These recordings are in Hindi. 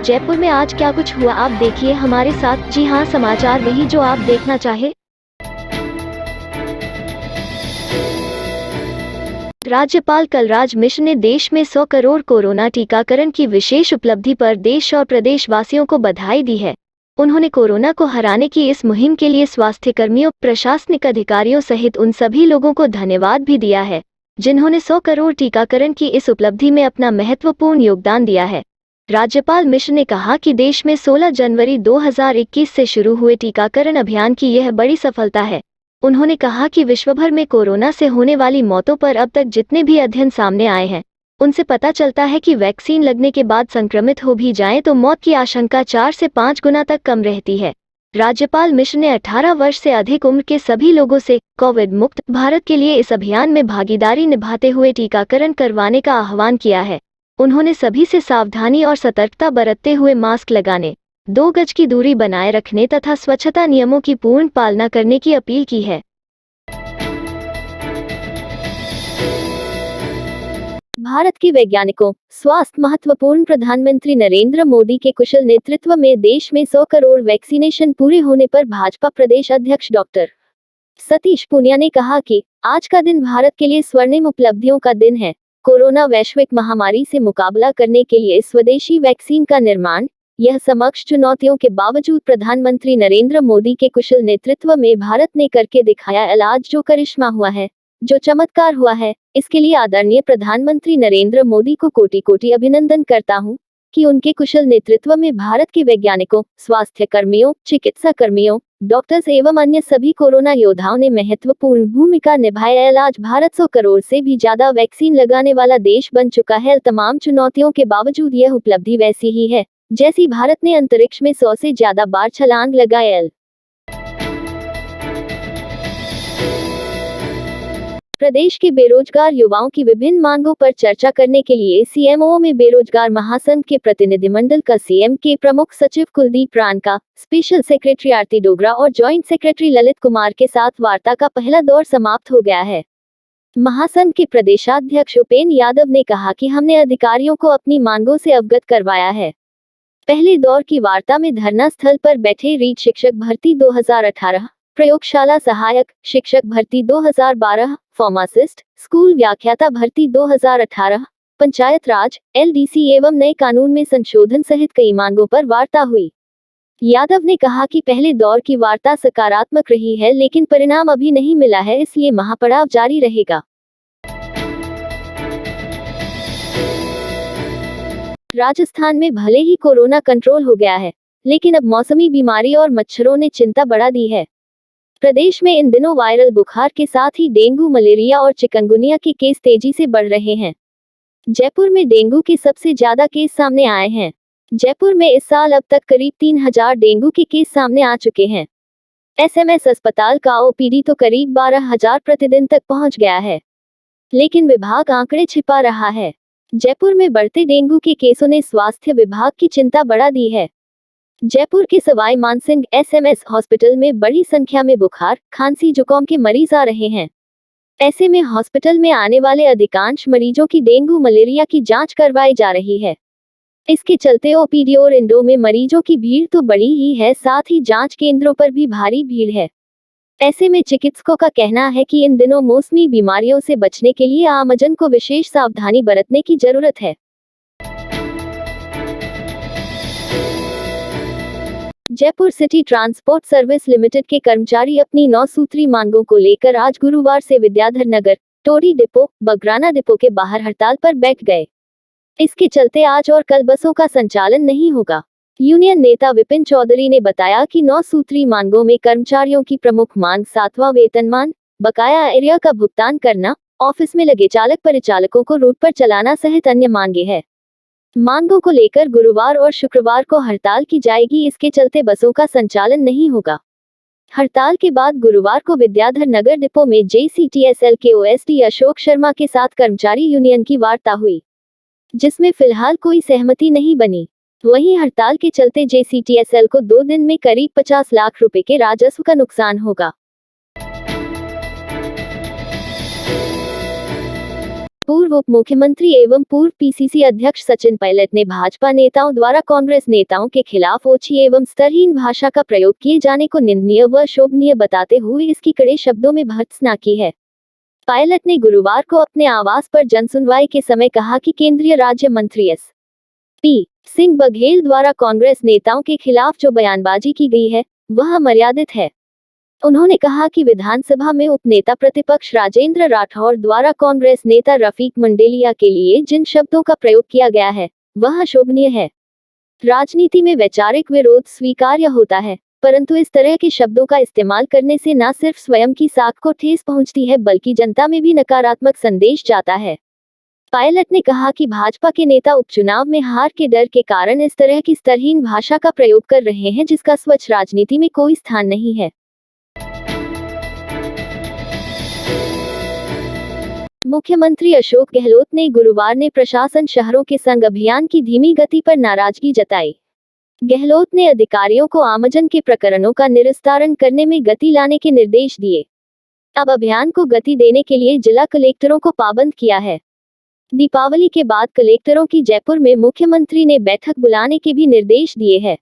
जयपुर में आज क्या कुछ हुआ आप देखिए हमारे साथ। जी हाँ, समाचार वही जो आप देखना चाहे। राज्यपाल कलराज मिश्र ने देश में 100 करोड़ कोरोना टीकाकरण की विशेष उपलब्धि पर देश और प्रदेशवासियों को बधाई दी है। उन्होंने कोरोना को हराने की इस मुहिम के लिए स्वास्थ्य कर्मियों, प्रशासनिक अधिकारियों सहित उन सभी लोगों को धन्यवाद भी दिया है जिन्होंने 100 करोड़ टीकाकरण की इस उपलब्धि में अपना महत्वपूर्ण योगदान दिया है। राज्यपाल मिश्र ने कहा कि देश में 16 जनवरी 2021 से शुरू हुए टीकाकरण अभियान की यह बड़ी सफलता है। उन्होंने कहा कि विश्वभर में कोरोना से होने वाली मौतों पर अब तक जितने भी अध्ययन सामने आए हैं उनसे पता चलता है कि वैक्सीन लगने के बाद संक्रमित हो भी जाएं तो मौत की आशंका 4 से 5 गुना तक कम रहती है। राज्यपाल मिश्र ने 18 वर्ष से अधिक उम्र के सभी लोगों से कोविड मुक्त भारत के लिए इस अभियान में भागीदारी निभाते हुए टीकाकरण करवाने का आह्वान किया है। उन्होंने सभी से सावधानी और सतर्कता बरतते हुए मास्क लगाने, 2 गज की दूरी बनाए रखने तथा स्वच्छता नियमों की पूर्ण पालना करने की अपील की है। भारत के वैज्ञानिकों स्वास्थ्य महत्वपूर्ण प्रधानमंत्री नरेंद्र मोदी के कुशल नेतृत्व में देश में 100 करोड़ वैक्सीनेशन पूरे होने पर भाजपा प्रदेश अध्यक्ष डॉक्टर सतीश पूनिया ने कहा कि आज का दिन भारत के लिए स्वर्णिम उपलब्धियों का दिन है। कोरोना वैश्विक महामारी से मुकाबला करने के लिए स्वदेशी वैक्सीन का निर्माण, यह समक्ष चुनौतियों के बावजूद प्रधानमंत्री नरेंद्र मोदी के कुशल नेतृत्व में भारत ने करके दिखाया। इलाज जो करिश्मा हुआ है, जो चमत्कार हुआ है, इसके लिए आदरणीय प्रधानमंत्री नरेंद्र मोदी को कोटि कोटि अभिनंदन करता हूं कि उनके कुशल नेतृत्व में भारत के वैज्ञानिकों, स्वास्थ्य कर्मियों, चिकित्सा कर्मियों, डॉक्टर्स एवं अन्य सभी कोरोना योद्धाओं ने महत्वपूर्ण भूमिका निभाई। आज भारत 100 करोड़ से भी ज्यादा वैक्सीन लगाने वाला देश बन चुका है। तमाम चुनौतियों के बावजूद यह उपलब्धि वैसी ही है जैसी भारत ने अंतरिक्ष में 100 से ज्यादा बार छलांग लगाई। प्रदेश के बेरोजगार युवाओं की विभिन्न मांगों पर चर्चा करने के लिए सीएमओ में बेरोजगार महासंघ के प्रतिनिधिमंडल का सीएम के प्रमुख सचिव कुलदीप रानका, स्पेशल सेक्रेटरी आरती डोगरा और जॉइंट सेक्रेटरी ललित कुमार के साथ वार्ता का पहला दौर समाप्त हो गया है। महासंघ के प्रदेशाध्यक्ष उपेंद्र यादव ने कहा कि हमने अधिकारियों को अपनी मांगों से अवगत करवाया है। पहले दौर की वार्ता में धरना स्थल पर बैठे रीट शिक्षक भर्ती 2018, प्रयोगशाला सहायक शिक्षक भर्ती 2012, फार्मासिस्ट, स्कूल व्याख्याता भर्ती 2018, पंचायत राज, एलडीसी एवं नए कानून में संशोधन सहित कई मांगों पर वार्ता हुई। यादव ने कहा कि पहले दौर की वार्ता सकारात्मक रही है लेकिन परिणाम अभी नहीं मिला है, इसलिए महापड़ाव जारी रहेगा। राजस्थान में भले ही कोरोना कंट्रोल हो गया है लेकिन अब मौसमी बीमारी और मच्छरों ने चिंता बढ़ा दी है। प्रदेश में इन दिनों वायरल बुखार के साथ ही डेंगू, मलेरिया और चिकनगुनिया के केस तेजी से बढ़ रहे हैं। जयपुर में डेंगू के सबसे ज्यादा केस सामने आए हैं। जयपुर में इस साल अब तक करीब 3000 डेंगू के केस सामने आ चुके हैं। एसएमएस अस्पताल का ओपीडी तो करीब 12000 प्रतिदिन तक पहुंच गया है, लेकिन विभाग आंकड़े छिपा रहा है। जयपुर में बढ़ते डेंगू के केसों ने स्वास्थ्य विभाग की चिंता बढ़ा दी है। जयपुर के सवाई मानसिंह एसएमएस हॉस्पिटल में बड़ी संख्या में बुखार, खांसी, जुकाम के मरीज आ रहे हैं। ऐसे में हॉस्पिटल में आने वाले अधिकांश मरीजों की डेंगू, मलेरिया की जांच करवाई जा रही है। इसके चलते ओपीडी और इंडो में मरीजों की भीड़ तो बढ़ी ही है, साथ ही जांच केंद्रों पर भी भारी भीड़ है। ऐसे में चिकित्सकों का कहना है कि इन दिनों मौसमी बीमारियों से बचने के लिए आमजन को विशेष सावधानी बरतने की जरूरत है। Jaipur city transport service limited के कर्मचारी अपनी 9 सूत्री मांगों को लेकर आज गुरुवार से विद्याधर नगर, टोरी डिपो, बगराना डिपो के बाहर हड़ताल पर बैठ गए। इसके चलते आज और कल बसों का संचालन नहीं होगा। यूनियन नेता विपिन चौधरी ने बताया कि 9 सूत्री मांगों में कर्मचारियों की प्रमुख मांग 7वां वेतनमान, बकाया एरिया का भुगतान करना, ऑफिस में लगे चालक परिचालकों को रूट पर चलाना सहित अन्य मांगे हैं। मांगों को लेकर गुरुवार और शुक्रवार को हड़ताल की जाएगी, इसके चलते बसों का संचालन नहीं होगा। हड़ताल के बाद गुरुवार को विद्याधर नगर डिपो में जेसीटीएसएल के ओएसडी अशोक शर्मा के साथ कर्मचारी यूनियन की वार्ता हुई, जिसमें फिलहाल कोई सहमति नहीं बनी। वहीं हड़ताल के चलते जेसीटीएसएल को 2 दिन में करीब 50 लाख रुपए के राजस्व का नुकसान होगा। पूर्व उप मुख्यमंत्री एवं पूर्व पीसीसी अध्यक्ष सचिन पायलट ने भाजपा नेताओं द्वारा कांग्रेस नेताओं के खिलाफ ओछी एवं स्तरहीन भाषा का प्रयोग किए जाने को निंदनीय व शोभनीय बताते हुए इसकी कड़े शब्दों में भर्त्सना की है। पायलट ने गुरुवार को अपने आवास पर जनसुनवाई के समय कहा कि केंद्रीय राज्य मंत्री एस.पी. सिंह बघेल द्वारा कांग्रेस नेताओं के खिलाफ जो बयानबाजी की गई है वह अमर्यादित है। उन्होंने कहा कि विधानसभा में उपनेता प्रतिपक्ष राजेंद्र राठौड़ द्वारा कांग्रेस नेता रफीक मंडेलिया के लिए जिन शब्दों का प्रयोग किया गया है वह अशोभनीय है। राजनीति में वैचारिक विरोध स्वीकार्य होता है, परंतु इस तरह के शब्दों का इस्तेमाल करने से न सिर्फ स्वयं की साख को ठेस पहुंचती है बल्कि जनता में भी नकारात्मक संदेश जाता है। पायलट ने कहा कि भाजपा के नेता उपचुनाव में हार के डर के कारण इस तरह की स्तरहीन भाषा का प्रयोग कर रहे हैं जिसका स्वच्छ राजनीति में कोई स्थान नहीं है। मुख्यमंत्री अशोक गहलोत ने गुरुवार ने प्रशासन शहरों के संग अभियान की धीमी गति पर नाराजगी जताई। गहलोत ने अधिकारियों को आमजन के प्रकरणों का निस्तारण करने में गति लाने के निर्देश दिए। अब अभियान को गति देने के लिए जिला कलेक्टरों को पाबंद किया है। दीपावली के बाद कलेक्टरों की जयपुर में मुख्यमंत्री ने बैठक बुलाने के भी निर्देश दिए हैं।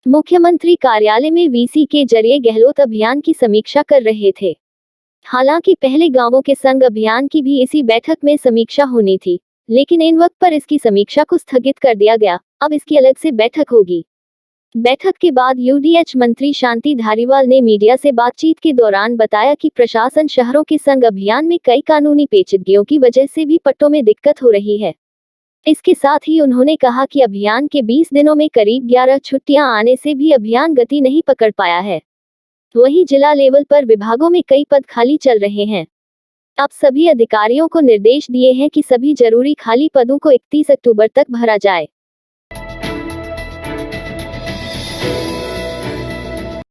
मुख्यमंत्री कार्यालय में वीसी के जरिए गहलोत अभियान की समीक्षा कर रहे थे। हालांकि पहले गांवों के संग अभियान की भी इसी बैठक में समीक्षा होनी थी, लेकिन इन वक्त पर इसकी समीक्षा को स्थगित कर दिया गया। अब इसकी अलग से बैठक होगी। बैठक के बाद यूडीएच मंत्री शांति धारीवाल ने मीडिया से बातचीत के दौरान बताया कि प्रशासन शहरों के संग अभियान में कई कानूनी पेचीदगियों की वजह से भी पट्टों में दिक्कत हो रही है। इसके साथ ही उन्होंने कहा कि अभियान के 20 दिनों में करीब 11 छुट्टियां आने से भी अभियान गति नहीं पकड़ पाया है। वहीं जिला लेवल पर विभागों में कई पद खाली चल रहे हैं। अब सभी अधिकारियों को निर्देश दिए हैं कि सभी जरूरी खाली पदों को 31 अक्टूबर तक भरा जाए।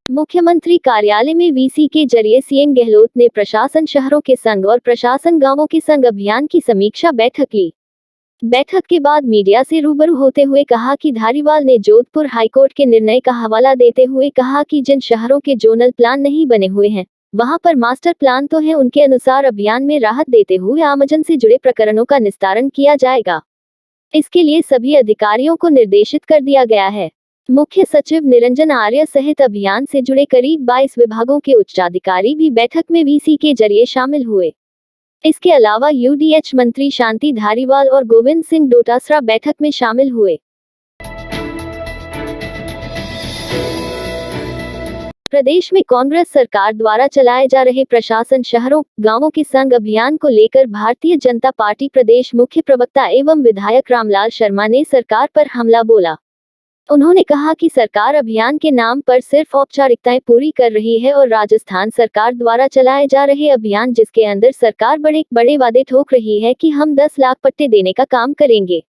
मुख्यमंत्री कार्यालय में वीसी के जरिए सीएम गहलोत ने प्रशासन शहरों के संग और प्रशासन गांवों के संग अभियान की समीक्षा बैठक ली। बैठक के बाद मीडिया से रूबरू होते हुए कहा कि धारीवाल ने जोधपुर हाईकोर्ट के निर्णय का हवाला देते हुए कहा कि जिन शहरों के जोनल प्लान नहीं बने हुए हैं वहां पर मास्टर प्लान तो है, उनके अनुसार अभियान में राहत देते हुए आमजन से जुड़े प्रकरणों का निस्तारण किया जाएगा। इसके लिए सभी अधिकारियों को निर्देशित कर दिया गया है। मुख्य सचिव निरंजन आर्य सहित अभियान से जुड़े करीब 22 विभागों के उच्चाधिकारी भी बैठक में वीसी के जरिए शामिल हुए। इसके अलावा यूडीएच मंत्री शांति धारीवाल और गोविंद सिंह डोटासरा बैठक में शामिल हुए। प्रदेश में कांग्रेस सरकार द्वारा चलाए जा रहे प्रशासन शहरों गांवों के संग अभियान को लेकर भारतीय जनता पार्टी प्रदेश मुख्य प्रवक्ता एवं विधायक रामलाल शर्मा ने सरकार पर हमला बोला। उन्होंने कहा कि सरकार अभियान के नाम पर सिर्फ औपचारिकताएं पूरी कर रही है और राजस्थान सरकार द्वारा चलाए जा रहे अभियान जिसके अंदर सरकार बड़े बड़े वादे ठोक रही है कि हम 10 लाख पट्टे देने का काम करेंगे।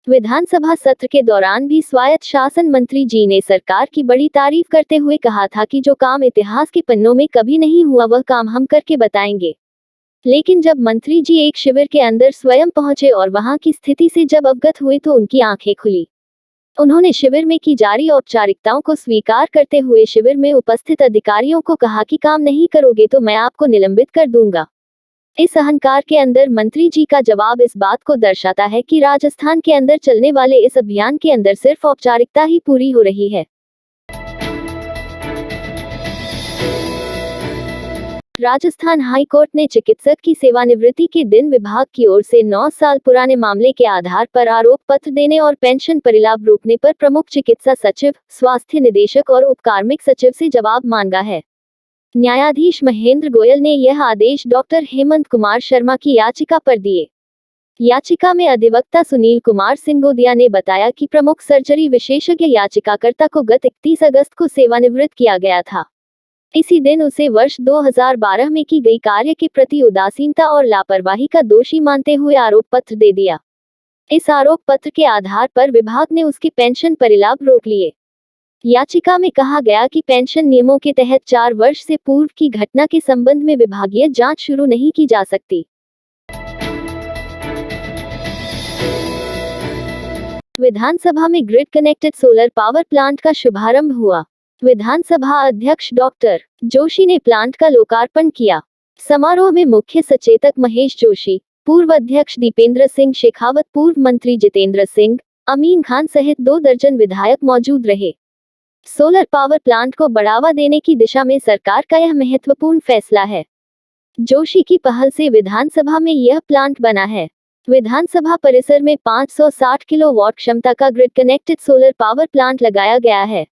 विधानसभा सत्र के दौरान भी स्वायत्त शासन मंत्री जी ने सरकार की बड़ी तारीफ करते हुए कहा था कि जो काम इतिहास के पन्नों में कभी नहीं हुआ वह काम हम करके बताएंगे। लेकिन जब मंत्री जी एक शिविर के अंदर स्वयं पहुंचे और वहां की स्थिति से जब अवगत हुए तो उनकी आंखें खुली। उन्होंने शिविर में की जा रही औपचारिकताओं को स्वीकार करते हुए शिविर में उपस्थित अधिकारियों को कहा कि काम नहीं करोगे तो मैं आपको निलंबित कर दूंगा। इस अहंकार के अंदर मंत्री जी का जवाब इस बात को दर्शाता है कि राजस्थान के अंदर चलने वाले इस अभियान के अंदर सिर्फ औपचारिकता ही पूरी हो रही है। राजस्थान हाईकोर्ट ने चिकित्सक की सेवानिवृत्ति के दिन विभाग की ओर से 9 साल पुराने मामले के आधार पर आरोप पत्र देने और पेंशन परिलाभ रोकने पर प्रमुख चिकित्सा सचिव, स्वास्थ्य निदेशक और उप कार्मिक सचिव से जवाब मांगा है। न्यायाधीश महेंद्र गोयल ने यह आदेश डॉक्टर हेमंत कुमार शर्मा की याचिका पर दिए। याचिका में अधिवक्ता सुनील कुमार सिंगोदिया ने बताया कि प्रमुख सर्जरी विशेषज्ञ याचिकाकर्ता को गत 31 अगस्त को सेवानिवृत्त किया गया था। इसी दिन उसे वर्ष 2012 में की गई कार्य के प्रति उदासीनता और लापरवाही का दोषी मानते हुए आरोप पत्र दे दिया। इस आरोप पत्र के आधार पर विभाग ने उसके पेंशन परिलाभ रोक लिए। याचिका में कहा गया कि पेंशन नियमों के तहत 4 वर्ष से पूर्व की घटना के संबंध में विभागीय जांच शुरू नहीं की जा सकती। विधानसभा में grid connected solar power plant का शुभारंभ हुआ। विधानसभा अध्यक्ष डॉक्टर जोशी ने प्लांट का लोकार्पण किया। समारोह में मुख्य सचेतक महेश जोशी, पूर्व अध्यक्ष दीपेंद्र सिंह शेखावत, पूर्व मंत्री जितेंद्र सिंह, अमीन खान सहित 2 दर्जन विधायक मौजूद रहे। सोलर पावर प्लांट को बढ़ावा देने की दिशा में सरकार का यह महत्वपूर्ण फैसला है। जोशी की पहल से विधानसभा में यह प्लांट बना है। विधानसभा परिसर में 560 किलोवाट क्षमता का grid connected solar power plant लगाया गया है।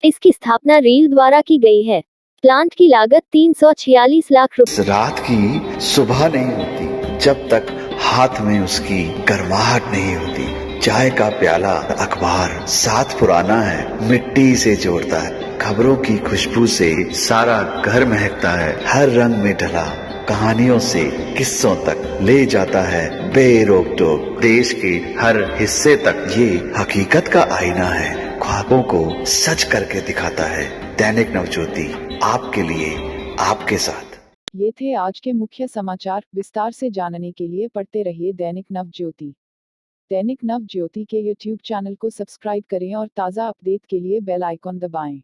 इसकी स्थापना रेल द्वारा की गई है। प्लांट की लागत 346 लाख रुपए। रात की सुबह नहीं होती जब तक हाथ में उसकी गर्माहट नहीं होती। चाय का प्याला, अखबार साथ पुराना है, मिट्टी से जोड़ता है। खबरों की खुशबू से सारा घर महकता है। हर रंग में ढला कहानियों से किस्सों तक ले जाता है बेरोक टोक। देश के हर हिस्से तक ये हकीकत का आईना है। ख्वाबों को सच करके दिखाता है। दैनिक नवज्योति, आपके लिए, आपके साथ। ये थे आज के मुख्य समाचार। विस्तार से जानने के लिए पढ़ते रहिए दैनिक नवज्योति। दैनिक नवज्योति के YouTube चैनल को सब्सक्राइब करें और ताज़ा अपडेट के लिए बेल आइकॉन दबाएं।